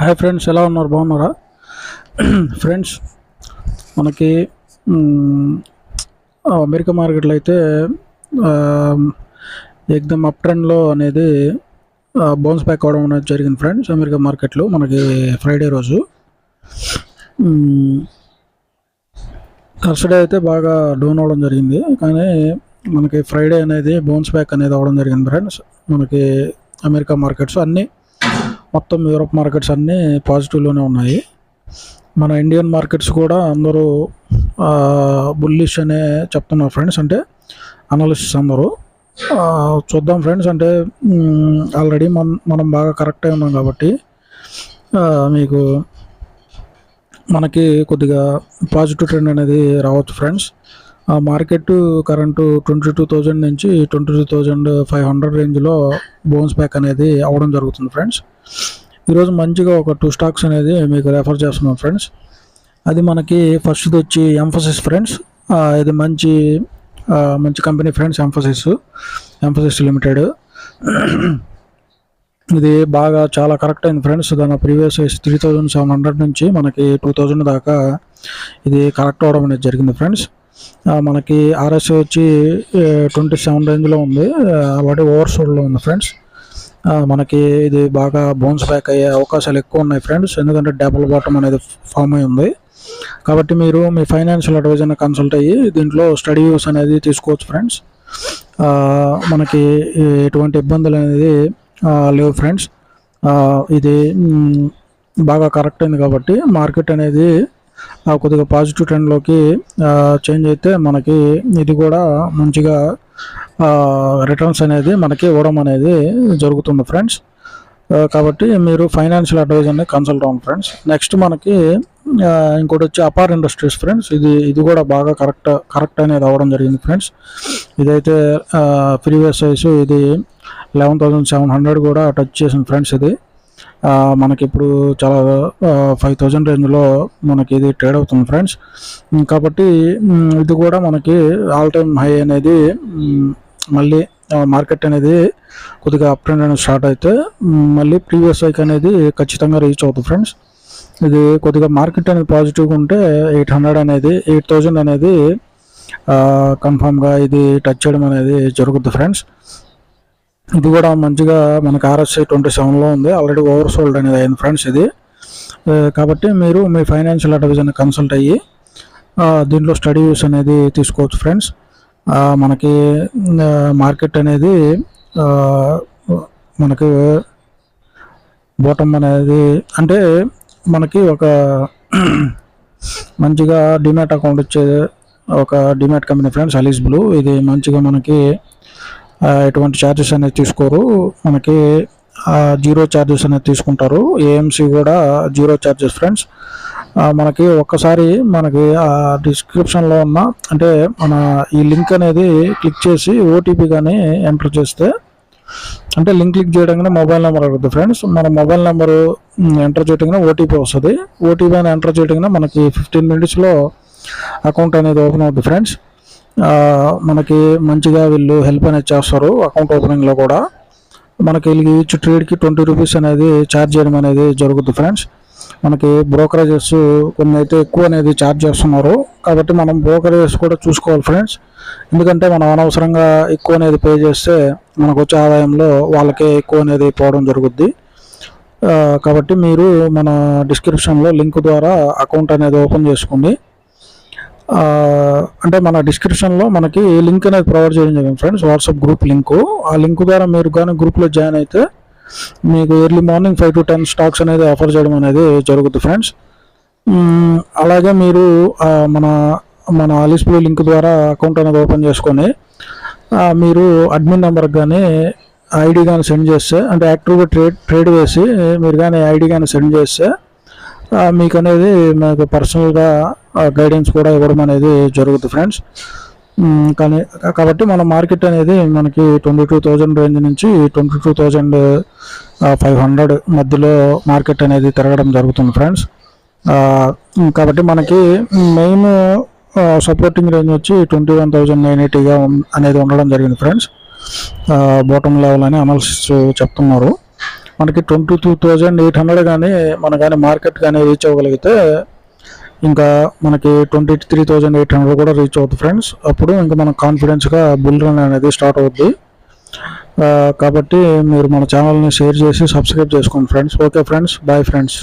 Hi friends, ఎలా ఉన్నారు? బాగున్నారా ఫ్రెండ్స్? మనకి మ్, అమెరికా మార్కెట్లో అయితే ఎక్దమ్ అప్ ట్రెండ్లో అనేది బౌన్స్ బ్యాక్ అవడం అనేది జరిగింది ఫ్రెండ్స్. అమెరికా మార్కెట్లో మనకి ఫ్రైడే రోజు థర్స్డే అయితే బాగా డౌన్ అవడం జరిగింది, కానీ మనకి ఫ్రైడే అనేది బౌన్స్ బ్యాక్ అనేది అవడం జరిగింది ఫ్రెండ్స్. మనకి అమెరికా మార్కెట్స్ అన్నీ, మొత్తం యూరోప్ మార్కెట్స్ అన్నీ పాజిటివ్లోనే ఉన్నాయి. మన ఇండియన్ మార్కెట్స్ కూడా అందరూ బుల్లిష్ అనే చెప్తున్నారు ఫ్రెండ్స్, అంటే అనలిస్ట్స్ అందరూ. చూద్దాం ఫ్రెండ్స్, అంటే ఆల్రెడీ మనం బాగా కరెక్ట్ అయి ఉన్నాం కాబట్టి మీకు మనకి కొద్దిగా పాజిటివ్ ట్రెండ్ అనేది రావచ్చు ఫ్రెండ్స్. మార్కెట్ కరెంటు 22,000 నుంచి 22,500 రేంజ్లో బౌన్స్ బ్యాక్ అనేది అవ్వడం జరుగుతుంది ఫ్రెండ్స్. ఈరోజు మంచిగా ఒక 2 స్టాక్స్ అనేది మీకు రెఫర్ చేస్తున్నాం ఫ్రెండ్స్. అది మనకి ఫస్ట్ది వచ్చి ఎంఫసిస్ ఫ్రెండ్స్. ఇది మంచి కంపెనీ ఫ్రెండ్స్. Emphasis limited. ఇది బాగా చాలా కరెక్ట్ అయింది ఫ్రెండ్స్. దాని ప్రీవియస్ 3,700 నుంచి మనకి 2,000 దాకా ఇది కరెక్ట్ అవడం అనేది జరిగింది ఫ్రెండ్స్. మనకి ఆర్ఎస్ఐ వచ్చి 27 రేంజ్లో ఉంది, ఆల్రెడీ ఓవర్సోల్డ్లో ఉంది ఫ్రెండ్స్. మనకి ఇది బాగా బౌన్స్ బ్యాక్ అయ్యే అవకాశాలు ఎక్కువ ఉన్నాయి ఫ్రెండ్స్, ఎందుకంటే డబుల్ బాటమ్ అనేది ఫామ్ అయి ఉంది. కాబట్టి మీరు మీ ఫైనాన్షియల్ అడ్వైజర్ని కన్సల్ట్ అయ్యి దీంట్లో స్టడీ యూస్ అనేది తీసుకోవచ్చు ఫ్రెండ్స్. మనకి ఎటువంటి ఇబ్బందులు అనేది లేవు ఫ్రెండ్స్. ఇది బాగా కరెక్ట్ అయింది కాబట్టి మార్కెట్ అనేది కొద్దిగా పాజిటివ్ ట్రెండ్లోకి చేంజ్ అయితే మనకి ఇది కూడా మంచిగా రిటర్న్స్ అనేది మనకి ఇవ్వడం అనేది జరుగుతుంది ఫ్రెండ్స్. కాబట్టి మీరు ఫైనాన్షియల్ అడ్వైజర్ని కన్సల్ట్ అవ్వండి ఫ్రెండ్స్. నెక్స్ట్ మనకి ఇంకోటి వచ్చి అపార్ ఇండస్ట్రీస్ ఫ్రెండ్స్. ఇది కూడా బాగా కరెక్ట్ అనేది అవ్వడం జరిగింది ఫ్రెండ్స్. ఇదైతే ప్రీవియస్ సైజ్ ఇది 11,700 కూడా టచ్ చేసింది ఫ్రెండ్స్. ఇది మనకి ఇప్పుడు చాలా 5,000 రేంజ్లో మనకి ఇది ట్రేడ్ అవుతుంది ఫ్రెండ్స్. కాబట్టి ఇది కూడా మనకి ఆల్ టైమ్ హై అనేది మళ్ళీ మార్కెట్ అనేది కొద్దిగా అప్ ట్రెండ్ అనేది స్టార్ట్ అయితే మళ్ళీ ప్రీవియస్ హైక్ అనేది ఖచ్చితంగా రీచ్ అవుతుంది ఫ్రెండ్స్. ఇది కొద్దిగా మార్కెట్ అనేది పాజిటివ్గా ఉంటే 8,000 అనేది కన్ఫామ్గా ఇది టచ్ చేయడం అనేది జరుగుతుంది ఫ్రెండ్స్. ఇది కూడా మంచిగా మనకి ఆర్ఎస్ఐ 27లో ఉంది, ఆల్రెడీ ఓవర్సోల్డ్ అనేది అయింది ఫ్రెండ్స్ ఇది. కాబట్టి మీరు మీ ఫైనాన్షియల్ అడ్వైజర్ని కన్సల్ట్ అయ్యి దీంట్లో స్టడీ యూస్ అనేది తీసుకోవచ్చు ఫ్రెండ్స్. మనకి మార్కెట్ అనేది మనకి బాటమ్ అనేది అంటే మనకి ఒక మంచిగా డిమాట్ అకౌంట్ ఇచ్చే ఒక demat company friends, Alice Blue. ఇది మంచిగా మనకి ఎటువంటి ఛార్జెస్ అనేది తీసుకోరు, మనకి జీరో ఛార్జెస్ అనేది తీసుకుంటారు. ఏఎంసీ కూడా జీరో ఛార్జెస్ ఫ్రెండ్స్. మనకి ఒక్కసారి మనకి డిస్క్రిప్షన్లో ఉన్న అంటే మన ఈ లింక్ అనేది క్లిక్ చేసి ఓటీపీ కానీ ఎంటర్ చేస్తే, అంటే లింక్ క్లిక్ చేయడంగానే మొబైల్ నెంబర్ అడుగుతుంది ఫ్రెండ్స్. మన మొబైల్ నెంబరు ఎంటర్ చేయడంగానే ఓటీపీ వస్తుంది. ఓటీపీ అని ఎంటర్ చేయడంగానే మనకి 15 మినిట్స్లో అకౌంట్ అనేది ఓపెన్ అవుతుంది ఫ్రెండ్స్. మనకి మంచిగా వీళ్ళు హెల్ప్ అనేది చేస్తారు అకౌంట్ ఓపెనింగ్లో కూడా. మనకి ఈచ్ ట్రేడ్కి 20 రూపీస్ అనేది ఛార్జ్ చేయడం అనేది జరుగుతుంది ఫ్రెండ్స్. మనకి బ్రోకరేజెస్ కొన్ని అయితే ఎక్కువ అనేది ఛార్జ్ చేస్తున్నారు, కాబట్టి మనం బ్రోకరేజెస్ కూడా చూసుకోవాలి ఫ్రెండ్స్. ఎందుకంటే మనం అనవసరంగా ఎక్కువ అనేది పే చేస్తే మనకు వచ్చే ఆదాయంలో వాళ్ళకే ఎక్కువ అనేది పోవడం జరుగుద్ది. కాబట్టి మీరు మన డిస్క్రిప్షన్లో లింక్ ద్వారా అకౌంట్ అనేది ఓపెన్ చేసుకోండి. అంటే మన డిస్క్రిప్షన్లో మనకి లింక్ అనేది ప్రొవైడ్ చేయడం జరిగింది ఫ్రెండ్స్, వాట్సాప్ గ్రూప్ లింకు. ఆ లింక్ ద్వారా మీరు కానీ గ్రూప్లో జాయిన్ అయితే మీకు ఎర్లీ మార్నింగ్ 5 to 10 స్టాక్స్ అనేది ఆఫర్ చేయడం అనేది జరుగుతుంది ఫ్రెండ్స్. అలాగే మీరు మన అలీస్ బ్లూ లింక్ ద్వారా అకౌంట్ అనేది ఓపెన్ చేసుకొని మీరు అడ్మిన్ నెంబర్కి కానీ ఐడి కానీ సెండ్ చేస్తే, అంటే యాక్టివ్గా ట్రేడ్ వేసి మీరు కానీ ఐడి కానీ సెండ్ చేస్తే మీకు అనేది మీకు పర్సనల్గా గైడెన్స్ కూడా ఇవ్వడం అనేది జరుగుతుంది ఫ్రెండ్స్. కాబట్టి మన మార్కెట్ అనేది మనకి 22,000 రేంజ్ నుంచి 22,500 మధ్యలో మార్కెట్ అనేది తిరగడం జరుగుతుంది ఫ్రెండ్స్. కాబట్టి మనకి మెయిన్ సపోర్టింగ్ రేంజ్ వచ్చి 21,980గా అనేది ఉండడం జరిగింది ఫ్రెండ్స్. బాటమ్ లెవెల్ అని అనాలిసిస్ చెప్తున్నారు. మనకి 22,800 కానీ మన కానీ మార్కెట్ కానీ రీచ్ అవ్వగలిగితే ఇంకా మనకి 23,800 కూడా రీచ్ అవుతుంది ఫ్రెండ్స్. అప్పుడు ఇంకా మనకు కాన్ఫిడెన్స్గా బుల్ రన్ అనేది స్టార్ట్ అవుద్ది. కాబట్టి మీరు మన ఛానల్ని షేర్ చేసి సబ్స్క్రైబ్ చేసుకోండి friends. Okay friends, bye friends.